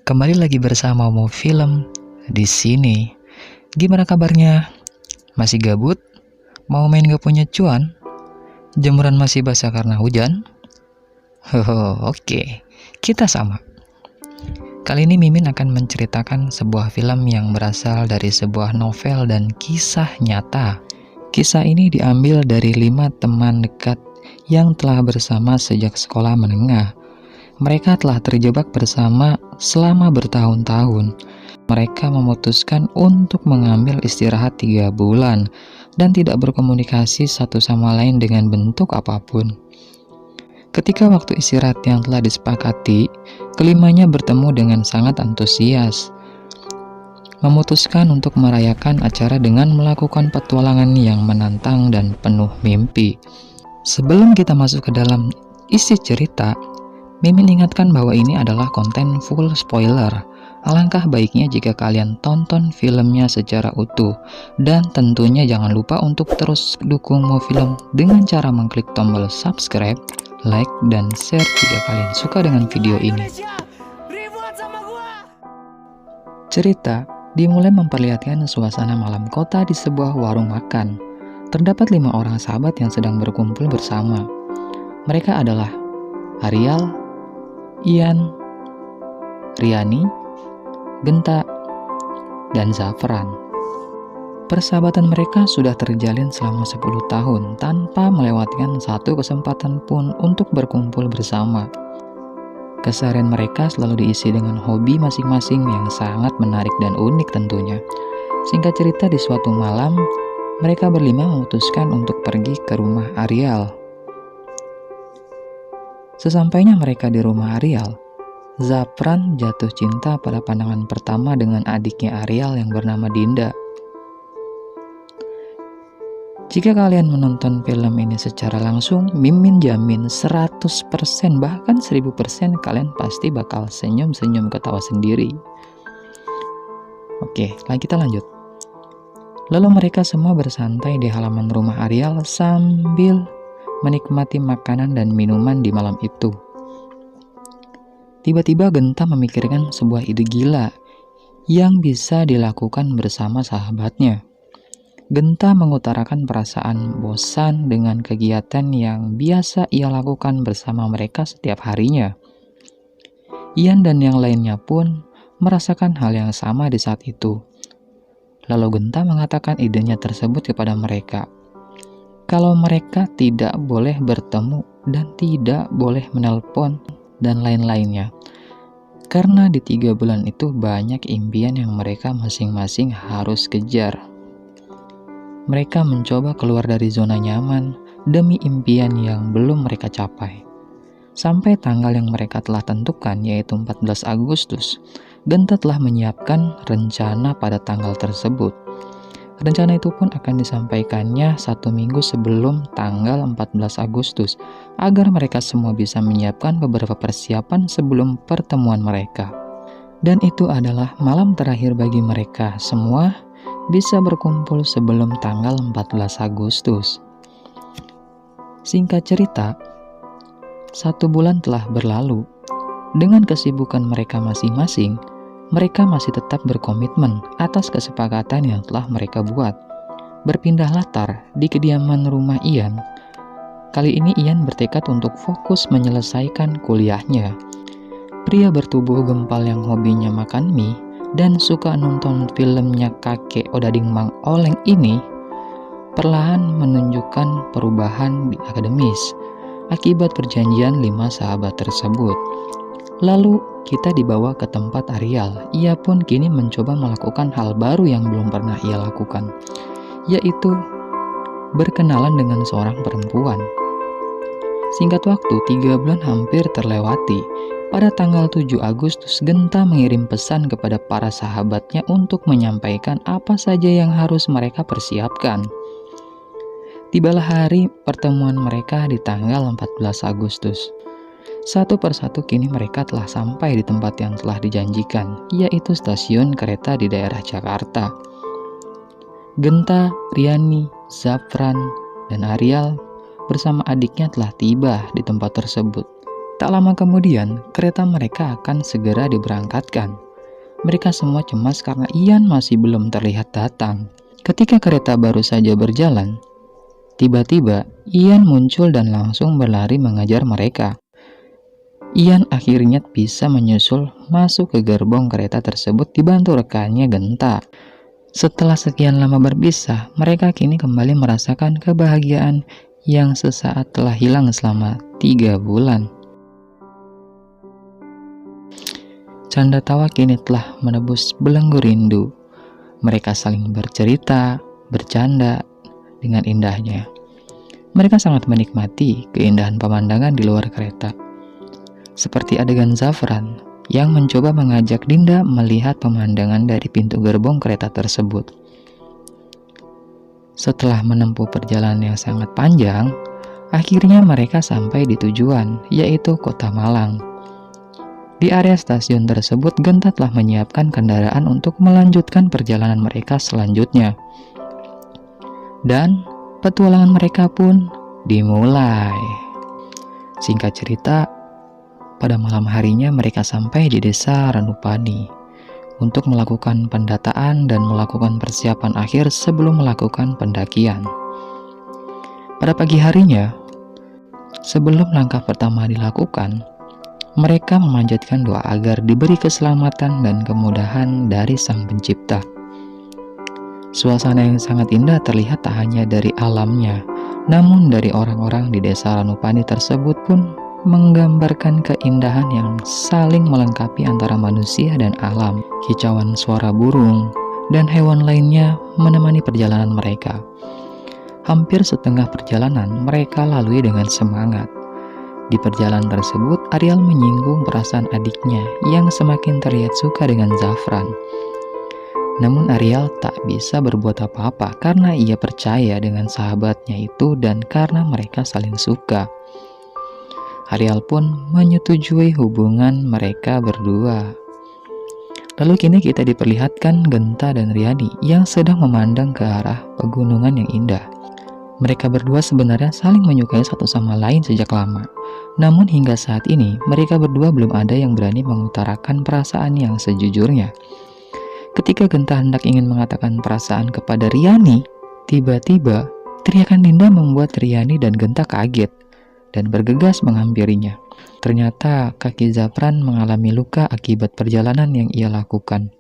Kembali lagi bersama Mo Film di sini. Gimana kabarnya? Masih gabut? Mau main gak punya cuan? Jemuran masih basah karena hujan? Oke, kita sama. Kali ini Mimin akan menceritakan sebuah film yang berasal dari sebuah novel dan kisah nyata. Kisah ini diambil dari 5 teman dekat yang telah bersama sejak sekolah menengah. Mereka telah terjebak bersama selama bertahun-tahun. Mereka memutuskan untuk mengambil istirahat 3 bulan dan tidak berkomunikasi satu sama lain dengan bentuk apapun. Ketika waktu istirahat yang telah disepakati, kelimanya bertemu dengan sangat antusias, memutuskan untuk merayakan acara dengan melakukan petualangan yang menantang dan penuh mimpi. Sebelum kita masuk ke dalam isi cerita, Mimin ingatkan bahwa ini adalah konten full spoiler. Alangkah baiknya jika kalian tonton filmnya secara utuh. Dan tentunya jangan lupa untuk terus dukung Mo Film dengan cara mengklik tombol subscribe, like, dan share jika kalian suka dengan video ini. Cerita dimulai memperlihatkan suasana malam kota di sebuah warung makan. Terdapat 5 orang sahabat yang sedang berkumpul bersama. Mereka adalah Arial, Ian, Riani, Genta, dan Zafran. Persahabatan mereka sudah terjalin selama 10 tahun tanpa melewatkan satu kesempatan pun untuk berkumpul bersama. Keseharian mereka selalu diisi dengan hobi masing-masing yang sangat menarik dan unik tentunya. Singkat cerita, di suatu malam, mereka berlima memutuskan untuk pergi ke rumah Arial. Sesampainya mereka di rumah Arial, Zafran jatuh cinta pada pandangan pertama dengan adiknya Arial yang bernama Dinda. Jika kalian menonton film ini secara langsung, Mimin jamin 100% bahkan 1000% kalian pasti bakal senyum-senyum ketawa sendiri. Oke, kita lanjut. Lalu mereka semua bersantai di halaman rumah Arial sambil menikmati makanan dan minuman di malam itu. Tiba-tiba Genta memikirkan sebuah ide gila yang bisa dilakukan bersama sahabatnya. Genta mengutarakan perasaan bosan dengan kegiatan yang biasa ia lakukan bersama mereka setiap harinya. Ian dan yang lainnya pun merasakan hal yang sama di saat itu. Lalu Genta mengatakan idenya tersebut kepada mereka. Kalau mereka tidak boleh bertemu dan tidak boleh menelpon dan lain-lainnya. Karena di 3 bulan itu banyak impian yang mereka masing-masing harus kejar. Mereka mencoba keluar dari zona nyaman demi impian yang belum mereka capai. Sampai tanggal yang mereka telah tentukan, yaitu 14 Agustus, Genta telah menyiapkan rencana pada tanggal tersebut. Rencana itu pun akan disampaikannya 1 minggu sebelum tanggal 14 Agustus agar mereka semua bisa menyiapkan beberapa persiapan sebelum pertemuan mereka. Dan itu adalah malam terakhir bagi mereka semua bisa berkumpul sebelum tanggal 14 Agustus. Singkat cerita, 1 bulan telah berlalu. Dengan kesibukan mereka masing-masing, mereka masih tetap berkomitmen atas kesepakatan yang telah mereka buat. Berpindah latar di kediaman rumah Ian. Kali ini Ian bertekad untuk fokus menyelesaikan kuliahnya. Pria bertubuh gempal yang hobinya makan mie dan suka nonton filmnya kakek Odading Mang Oleng ini perlahan menunjukkan perubahan di akademis akibat perjanjian 5 sahabat tersebut. Lalu kita dibawa ke tempat Arial. Ia pun kini mencoba melakukan hal baru yang belum pernah ia lakukan, yaitu berkenalan dengan seorang perempuan. Singkat waktu, 3 bulan hampir terlewati. Pada tanggal 7 Agustus, Genta mengirim pesan kepada para sahabatnya untuk menyampaikan apa saja yang harus mereka persiapkan. Tibalah hari pertemuan mereka di tanggal 14 Agustus. Satu persatu kini mereka telah sampai di tempat yang telah dijanjikan, yaitu stasiun kereta di daerah Jakarta. Genta, Riani, Zafran, dan Arial bersama adiknya telah tiba di tempat tersebut. Tak lama kemudian, kereta mereka akan segera diberangkatkan. Mereka semua cemas karena Ian masih belum terlihat datang. Ketika kereta baru saja berjalan, tiba-tiba Ian muncul dan langsung berlari mengejar mereka. Ian akhirnya bisa menyusul masuk ke gerbong kereta tersebut dibantu rekannya Genta. Setelah sekian lama berpisah, mereka kini kembali merasakan kebahagiaan yang sesaat telah hilang selama 3 bulan. Canda tawa kini telah menebus belenggu rindu. Mereka saling bercerita, bercanda dengan indahnya. Mereka sangat menikmati keindahan pemandangan di luar kereta. Seperti adegan Zafran yang mencoba mengajak Dinda melihat pemandangan dari pintu gerbong kereta tersebut. Setelah menempuh perjalanan yang sangat panjang, akhirnya mereka sampai di tujuan, yaitu Kota Malang. Di area stasiun tersebut, Genta telah menyiapkan kendaraan untuk melanjutkan perjalanan mereka selanjutnya. Dan petualangan mereka pun dimulai. Singkat cerita, pada malam harinya mereka sampai di desa Ranupani untuk melakukan pendataan dan melakukan persiapan akhir sebelum melakukan pendakian. Pada pagi harinya, sebelum langkah pertama dilakukan, mereka memanjatkan doa agar diberi keselamatan dan kemudahan dari Sang Pencipta. Suasana yang sangat indah terlihat tak hanya dari alamnya, namun dari orang-orang di desa Ranupani tersebut pun menggambarkan keindahan yang saling melengkapi antara manusia dan alam. Kicauan suara burung dan hewan lainnya menemani perjalanan mereka. Hampir setengah perjalanan mereka lalui dengan semangat. Di perjalanan tersebut, Arial menyinggung perasaan adiknya yang semakin terlihat suka dengan Zafran. Namun Arial tak bisa berbuat apa-apa karena ia percaya dengan sahabatnya itu dan karena mereka saling suka. Arial pun menyetujui hubungan mereka berdua. Lalu kini kita diperlihatkan Genta dan Riani yang sedang memandang ke arah pegunungan yang indah. Mereka berdua sebenarnya saling menyukai satu sama lain sejak lama. Namun hingga saat ini, mereka berdua belum ada yang berani mengutarakan perasaan yang sejujurnya. Ketika Genta hendak ingin mengatakan perasaan kepada Riani, tiba-tiba teriakan Dinda membuat Riani dan Genta kaget dan bergegas menghampirinya. Ternyata kaki Zafran mengalami luka akibat perjalanan yang ia lakukan.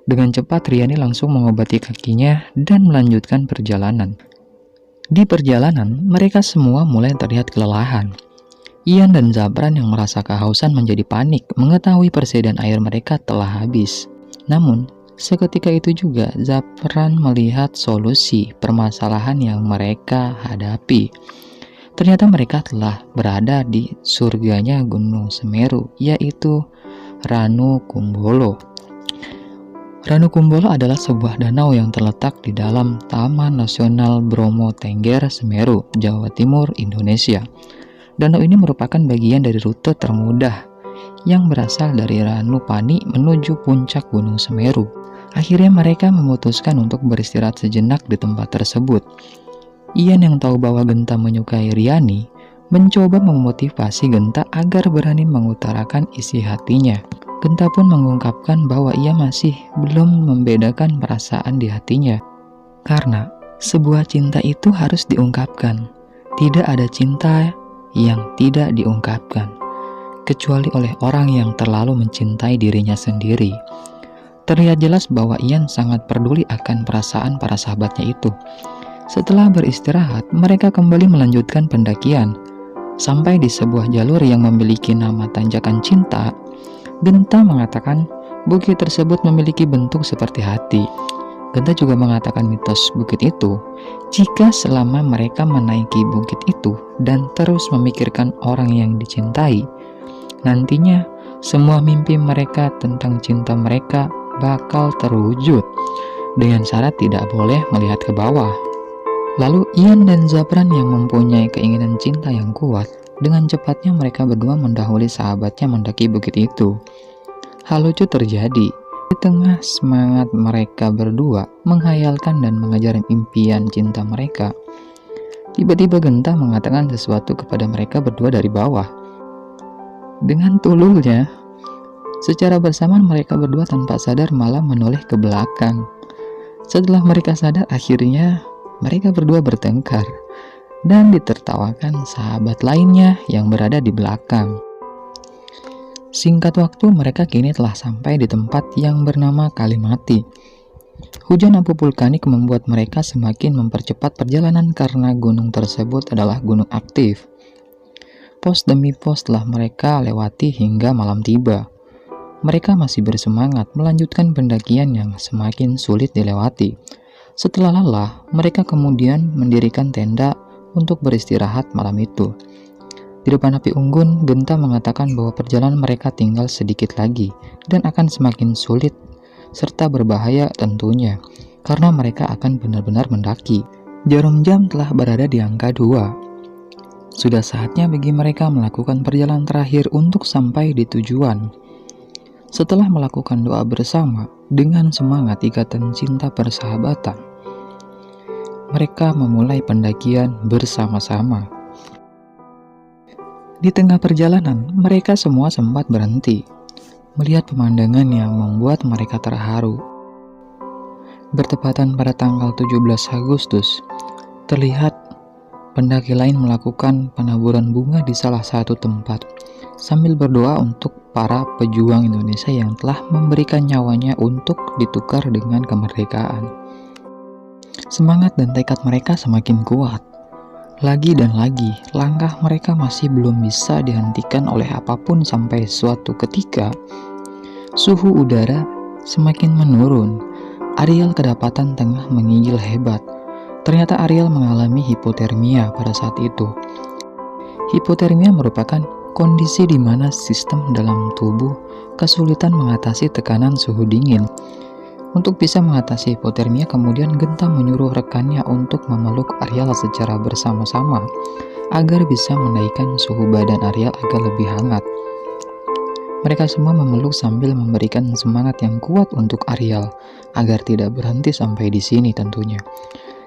Dengan cepat Riani langsung mengobati kakinya dan melanjutkan perjalanan. Di perjalanan, mereka semua mulai terlihat kelelahan. Ian dan Zafran yang merasa kehausan menjadi panik mengetahui persediaan air mereka telah habis. Namun, seketika itu juga Zafran melihat solusi permasalahan yang mereka hadapi. Ternyata mereka telah berada di surganya Gunung Semeru, yaitu Ranu Kumbolo. Ranu Kumbolo adalah sebuah danau yang terletak di dalam Taman Nasional Bromo Tengger Semeru, Jawa Timur, Indonesia. Danau ini merupakan bagian dari rute termudah yang berasal dari Ranupani menuju puncak Gunung Semeru. Akhirnya mereka memutuskan untuk beristirahat sejenak di tempat tersebut. Ian yang tahu bahwa Genta menyukai Riani mencoba memotivasi Genta agar berani mengutarakan isi hatinya. Genta pun mengungkapkan bahwa ia masih belum membedakan perasaan di hatinya. Karena sebuah cinta itu harus diungkapkan. Tidak ada cinta yang tidak diungkapkan, kecuali oleh orang yang terlalu mencintai dirinya sendiri. Terlihat jelas bahwa Ian sangat peduli akan perasaan para sahabatnya itu. Setelah beristirahat, mereka kembali melanjutkan pendakian. Sampai di sebuah jalur yang memiliki nama Tanjakan Cinta, Genta mengatakan bukit tersebut memiliki bentuk seperti hati. Genta juga mengatakan mitos bukit itu, jika selama mereka menaiki bukit itu dan terus memikirkan orang yang dicintai, nantinya semua mimpi mereka tentang cinta mereka bakal terwujud dengan syarat tidak boleh melihat ke bawah. Lalu Ian dan Zapran yang mempunyai keinginan cinta yang kuat, dengan cepatnya mereka berdua mendahului sahabatnya mendaki bukit itu. Hal lucu terjadi. Di tengah semangat mereka berdua menghayalkan dan mengejar impian cinta mereka, tiba-tiba Genta mengatakan sesuatu kepada mereka berdua dari bawah. Dengan tululnya, secara bersamaan mereka berdua tanpa sadar malah menoleh ke belakang. Setelah mereka sadar, akhirnya mereka berdua bertengkar dan ditertawakan sahabat lainnya yang berada di belakang. Singkat waktu, mereka kini telah sampai di tempat yang bernama Kalimati. Hujan abu vulkanik membuat mereka semakin mempercepat perjalanan karena gunung tersebut adalah gunung aktif. Pos demi pos telah mereka lewati hingga malam tiba. Mereka masih bersemangat melanjutkan pendakian yang semakin sulit dilewati. Setelah lelah, mereka kemudian mendirikan tenda untuk beristirahat malam itu. Di depan api unggun, Genta mengatakan bahwa perjalanan mereka tinggal sedikit lagi dan akan semakin sulit serta berbahaya tentunya, karena mereka akan benar-benar mendaki. Jarum jam telah berada di angka 2. Sudah saatnya bagi mereka melakukan perjalanan terakhir untuk sampai di tujuan. Setelah melakukan doa bersama dengan semangat ikatan cinta persahabatan, mereka memulai pendakian bersama-sama. Di tengah perjalanan, mereka semua sempat berhenti, melihat pemandangan yang membuat mereka terharu. Bertepatan pada tanggal 17 Agustus, terlihat pendaki lain melakukan penaburan bunga di salah satu tempat, sambil berdoa untuk para pejuang Indonesia yang telah memberikan nyawanya untuk ditukar dengan kemerdekaan. Semangat dan tekad mereka semakin kuat. Lagi dan lagi, langkah mereka masih belum bisa dihentikan oleh apapun sampai suatu ketika, suhu udara semakin menurun. Ariel kedapatan tengah menginjil hebat. Ternyata Ariel mengalami hipotermia pada saat itu. Hipotermia merupakan kondisi di mana sistem dalam tubuh kesulitan mengatasi tekanan suhu dingin. Untuk bisa mengatasi hipotermia, kemudian Genta menyuruh rekannya untuk memeluk Ariel secara bersama-sama agar bisa menaikkan suhu badan Ariel agar lebih hangat. Mereka semua memeluk sambil memberikan semangat yang kuat untuk Ariel agar tidak berhenti sampai di sini tentunya.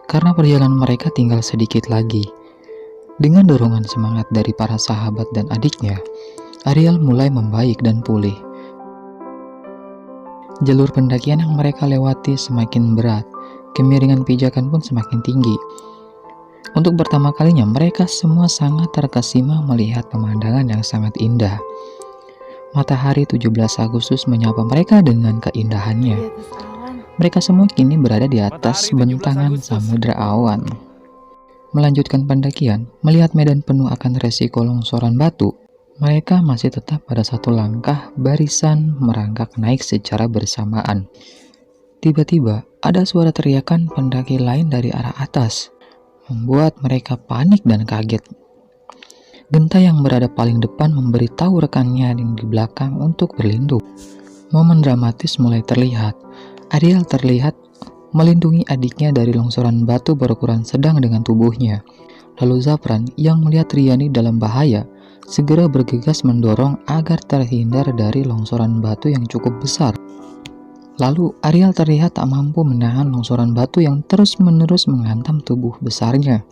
Karena perjalanan mereka tinggal sedikit lagi. Dengan dorongan semangat dari para sahabat dan adiknya, Ariel mulai membaik dan pulih. Jalur pendakian yang mereka lewati semakin berat, kemiringan pijakan pun semakin tinggi. Untuk pertama kalinya, mereka semua sangat terkesima melihat pemandangan yang sangat indah. Matahari 17 Agustus menyapa mereka dengan keindahannya. Mereka semua kini berada di atas bentangan samudra awan. Melanjutkan pendakian, melihat medan penuh akan resiko longsoran batu, mereka masih tetap pada satu langkah barisan merangkak naik secara bersamaan. Tiba-tiba, ada suara teriakan pendaki lain dari arah atas, membuat mereka panik dan kaget. Genta yang berada paling depan memberitahu rekannya yang di belakang untuk berlindung. Momen dramatis mulai terlihat. Ariel terlihat melindungi adiknya dari longsoran batu berukuran sedang dengan tubuhnya. Lalu Zapran yang melihat Riani dalam bahaya, segera bergegas mendorong agar terhindar dari longsoran batu yang cukup besar. Lalu Ariel terlihat tak mampu menahan longsoran batu yang terus-menerus menghantam tubuh besarnya.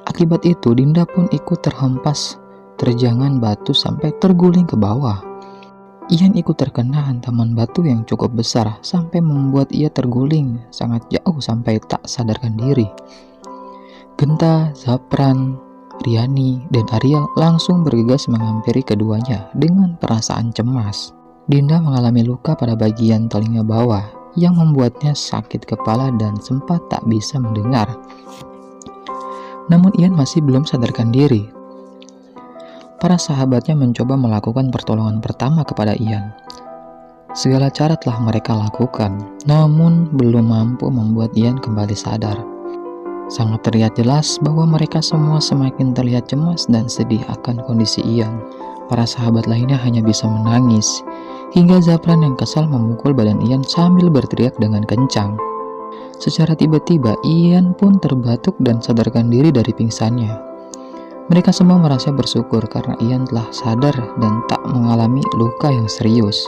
Akibat itu, Dinda pun ikut terhempas terjangan batu sampai terguling ke bawah. Ian ikut terkena hantaman batu yang cukup besar sampai membuat ia terguling sangat jauh sampai tak sadarkan diri. Genta, Zapran, Riani, dan Ariel langsung bergegas menghampiri keduanya dengan perasaan cemas. Dinda mengalami luka pada bagian telinga bawah yang membuatnya sakit kepala dan sempat tak bisa mendengar. Namun Ian masih belum sadarkan diri. Para sahabatnya mencoba melakukan pertolongan pertama kepada Ian. Segala cara telah mereka lakukan, namun belum mampu membuat Ian kembali sadar. Sangat terlihat jelas bahwa mereka semua semakin terlihat cemas dan sedih akan kondisi Ian. Para sahabat lainnya hanya bisa menangis, hingga Zapran yang kesal memukul badan Ian sambil berteriak dengan kencang. Secara tiba-tiba, Ian pun terbatuk dan sadarkan diri dari pingsannya. Mereka semua merasa bersyukur karena Ian telah sadar dan tak mengalami luka yang serius.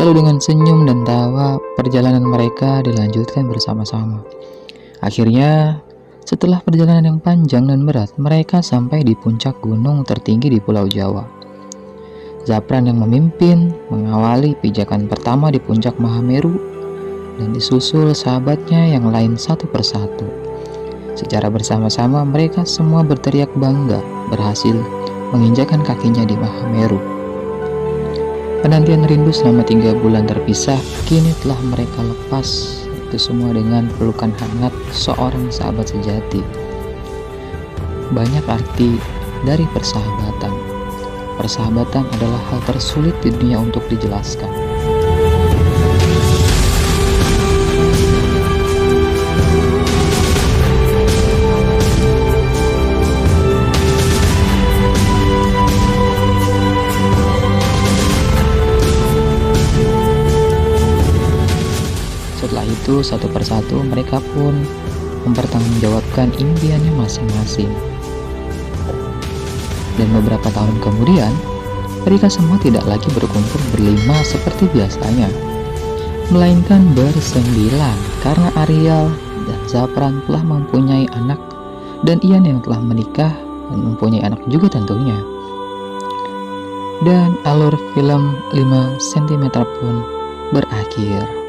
Lalu dengan senyum dan tawa, perjalanan mereka dilanjutkan bersama-sama. Akhirnya, setelah perjalanan yang panjang dan berat, mereka sampai di puncak gunung tertinggi di Pulau Jawa. Zapran yang memimpin, mengawali pijakan pertama di puncak Mahameru, dan disusul sahabatnya yang lain satu persatu. Secara bersama-sama, mereka semua berteriak bangga berhasil menginjakan kakinya di Mahameru. Penantian rindu selama 3 bulan terpisah, kini telah mereka lepas itu semua dengan pelukan hangat seorang sahabat sejati. Banyak arti dari persahabatan. Persahabatan adalah hal tersulit di dunia untuk dijelaskan. Setelah itu, satu persatu mereka pun mempertanggungjawabkan impiannya masing-masing. Dan beberapa tahun kemudian, mereka semua tidak lagi berkumpul berlima seperti biasanya, melainkan bersembilan karena Ariel dan Zapran telah mempunyai anak, dan Ian yang telah menikah dan mempunyai anak juga tentunya. Dan alur film 5 cm pun berakhir.